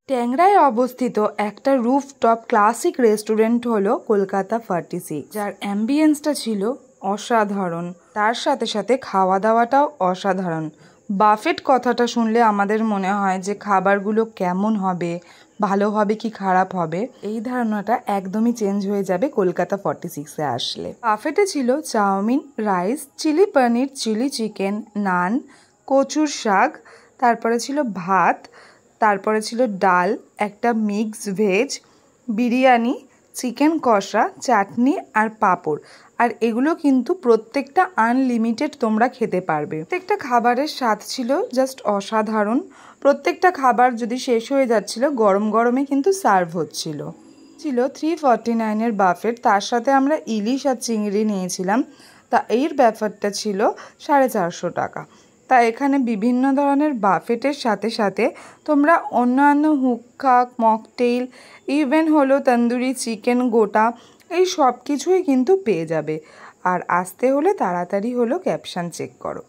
ট্যাংরায় অবস্থিত একটা rooftop classic restaurant হলো কলকাতা 46, যার অ্যাম্বিয়েন্সটা ছিল অসাধারণ। তার সাথে সাথে খাওয়া দাওয়াটাও অসাধারণ। বাফেট কথাটা শুনলে আমাদের মনে হয় যে খাবারগুলো কেমন হবে, ভালো হবে কি খারাপ হবে, এই ধারণাটা একদমই চেঞ্জ হয়ে যাবে কলকাতা 46-এ আসলে। বাফেটে ছিল চাউমিন, রাইস, চিলি পনির, চিলি চিকেন, নান, কচুর শাক, তারপরে ছিল ভাত, তারপরে ছিল ডাল, একটা মিক্স ভেজ, বিরিয়ানি, চিকেন কষা, চাটনি আর পাঁপড়। আর এগুলো কিন্তু প্রত্যেকটা আনলিমিটেড তোমরা খেতে পারবে। প্রত্যেকটা খাবারের স্বাদ ছিল জাস্ট অসাধারণ। প্রত্যেকটা খাবার যদি শেষ হয়ে যাচ্ছিল গরম গরমে কিন্তু সার্ভ হচ্ছিল। ছিল 349-এর বাফেট, তার সাথে আমরা ইলিশ আর চিংড়ি নিয়েছিলাম। তা এর ব্যাপারটা ছিল 450 টাকা। তা এখানে বিভিন্ন ধরনের বাফেটের সাথে সাথে তোমরা অন্যান্য হুক্কা, মকটেইল, ইভেন হলো তন্দুরি চিকেন গোটা, এই সব কিছুই কিন্তু পেয়ে যাবে। আর আসতে হলে তাড়াতাড়ি হলো ক্যাপশন চেক করো।